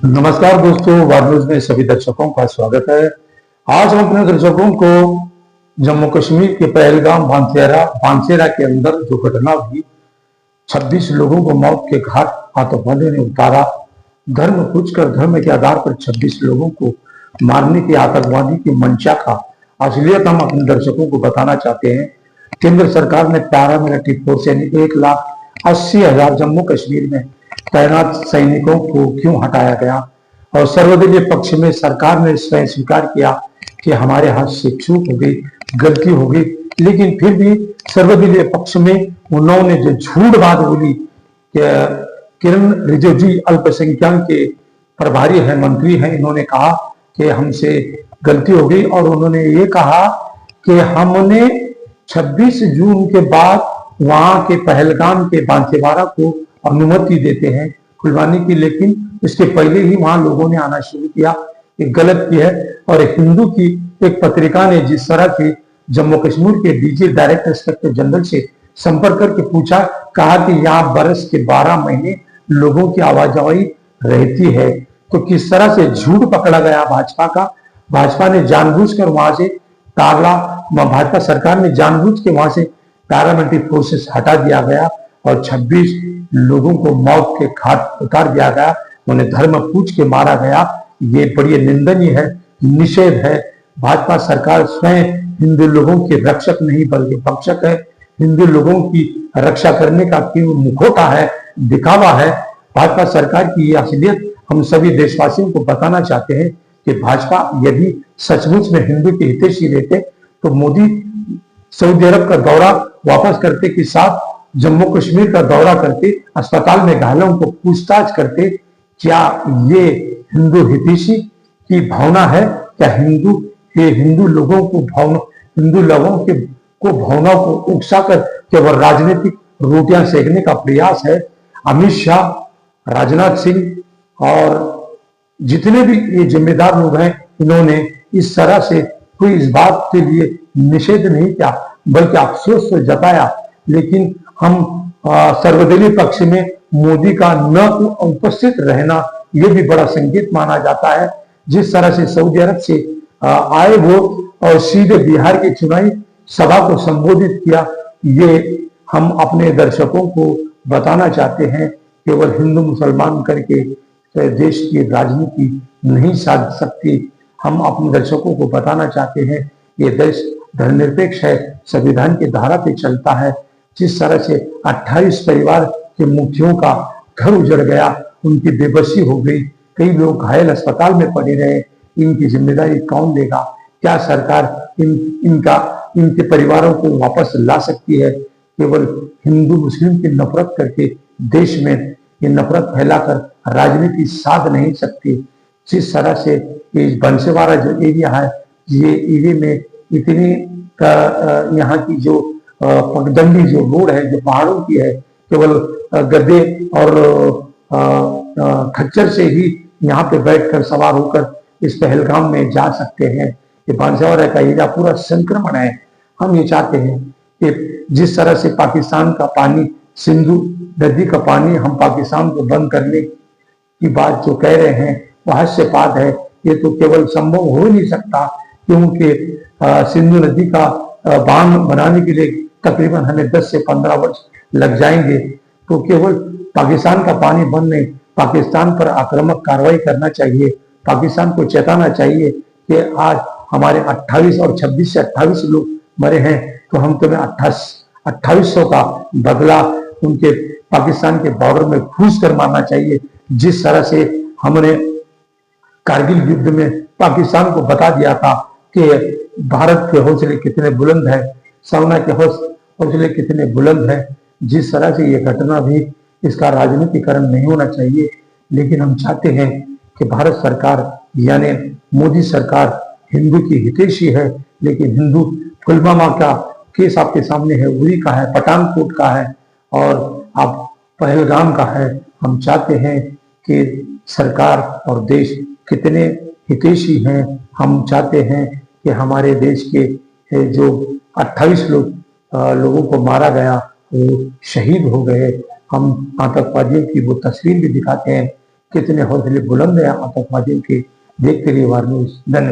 नमस्कार दोस्तों, वार न्यूज में सभी दर्शकों का स्वागत है। आज हम अपने दर्शकों को जम्मू कश्मीर के पहलगाम बानसेरा के अंदर जो घटना हुई, 26 लोगों को मौत के घाट आतंकवादियों ने उतारा। धर्म पूछकर धर्म के आधार पर 26 लोगों को मारने के आतंकवादी की मंशा का असलियत हम अपने दर्शकों को बताना चाहते हैं। केंद्र सरकार ने पैरामिलिट्री फोर्स यानी 1,80,000 जम्मू कश्मीर में तैनात सैनिकों को क्यों हटाया गया, और सर्वदलीय पक्ष में सरकार ने स्वयं स्वीकार किया कि हमारे हाथ से चूक हो गई, गलती हो गई, लेकिन फिर भी सर्वदलीय पक्ष में उन्होंने जो झूठ बात बोली किरण रिजिजू अल्पसंख्यक के प्रभारी है, मंत्री हैं, इन्होंने कहा कि हमसे गलती हो गई, और उन्होंने ये कहा कि हमने 26 जून के बाद वहां के पहलगाम के बांसेवाड़ा को अनुमति देते हैं खुलवाने की, लेकिन इसके पहले ही वहां लोगों ने आना शुरू किया। एक गलत की है। और हिंदू की एक पत्रिका ने जिस तरह से जम्मू कश्मीर के डीजी डायरेक्टर इंस्पेक्टर जनरल से संपर्क करके पूछा, कहा कि यहाँ बरस के 12 महीने लोगों की आवाजाही रहती है, तो किस तरह से झूठ पकड़ा गया भाजपा का। भाजपा ने जानबूझकर वहां से भाजपा सरकार ने जानबूझ के वहां से पैरामिलिट्री फोर्सेस हटा दिया गया और 26 लोगों को मौत के घाट उतार दिया गया, उन्हें धर्म पूछ के मारा गया। ये बड़ी निंदनीय है, निषेध है। भाजपा सरकार स्वयं हिंदू लोगों के रक्षक नहीं बल्कि भक्षक है। हिंदू लोगों की रक्षा करने का क्यों मुखौटा है, दिखावा है। भाजपा सरकार की ये असलियत हम सभी देशवासियों को बताना चाहते हैं कि भाजपा यदि सचमुच में हिंदू के हितैषी रहते तो मोदी सऊदी अरब का दौरा वापस करते के साथ जम्मू कश्मीर का दौरा करते, अस्पताल में घायलों को पूछताछ करते। क्या ये हिंदू हितैषी की भावना है? क्या हिंदू लोगों को भावना को उकसाकर केवल राजनीतिक रोटियां सेकने का प्रयास है? अमित शाह, राजनाथ सिंह और जितने भी ये जिम्मेदार लोग हैं, इन्होंने इस तरह से कोई इस बात के लिए निषेध नहीं किया बल्कि अफसोस से जताया। लेकिन हम सर्वदलीय पक्ष में मोदी का न उपस्थित रहना यह भी बड़ा संकेत माना जाता है। जिस तरह से सऊदी अरब से आए वो और सीधे बिहार की चुनावी सभा को संबोधित किया, ये हम अपने दर्शकों को बताना चाहते हैं। केवल हिंदू मुसलमान करके देश की राजनीति नहीं साध सकती। हम अपने दर्शकों को बताना चाहते हैं ये देश धर्मनिरपेक्ष है, संविधान की धारा पे चलता है। जिस तरह से 28 परिवार के मुखियों का घर उजड़ गया, उनकी बेबसी हो गई, कई लोग घायल अस्पताल में पड़े रहे, इनकी जिम्मेदारी कौन लेगा? क्या सरकार इनके परिवारों को वापस ला सकती है? केवल हिंदू मुस्लिम की नफरत करके देश में ये नफरत फैलाकर राजनीति साध नहीं सकती। जिस तरह से ये बंसेवाड़ा जो एरिया है, ये एरिया में इतनी यहाँ की जो पगडंडी जो रोड है, जो पहाड़ों की है, केवल गधे और खच्चर से ही यहाँ पे बैठकर सवार होकर इस पहलगाम में जा सकते हैं। ये बांसेवाड़ा का एरिया पूरा संक्रमण है। हम ये चाहते हैं कि जिस तरह से पाकिस्तान का पानी, सिंधु नदी का पानी हम पाकिस्तान को बंद करने की बात जो कह रहे हैं वह हास्यास्पद है। ये तो केवल संभव हो नहीं सकता, क्योंकि सिंधु नदी का बांध बनाने के लिए तकरीबन हमें 10 से 15 वर्ष लग जाएंगे। तो केवल पाकिस्तान का पानी बंद नहीं, पाकिस्तान पर आक्रामक कार्रवाई करना चाहिए। पाकिस्तान को चेताना चाहिए कि आज हमारे 28 और 26 से 28 लोग मरे हैं, तो हम तुम्हें 2800 का बदला उनके पाकिस्तान के बॉर्डर में घुस कर मारना चाहिए। जिस तरह से हमने कारगिल युद्ध में पाकिस्तान को बता दिया था कि भारत के हौसले कितने बुलंद है, सेना के हौसले कितने बुलंद है। जिस तरह से ये घटना भी, इसका राजनीतिकरण नहीं होना चाहिए। लेकिन हम चाहते हैं कि भारत सरकार यानी मोदी सरकार हिंदू की हितैषी है, लेकिन हिंदू पुलवामा का केस आपके सामने है, उरी का है, पठानकोट का है और अब पहलगाम का है। हम चाहते हैं कि सरकार और देश कितने हितैषी हैं। हम चाहते हैं कि हमारे देश के जो 28 लोगों को मारा गया, वो शहीद हो गए। हम आतंकवादियों की वो तस्वीर भी दिखाते हैं कितने हौसले बुलंद हैं आतंकवादियों के। देखते रहिए वार न्यूज। धन्यवाद।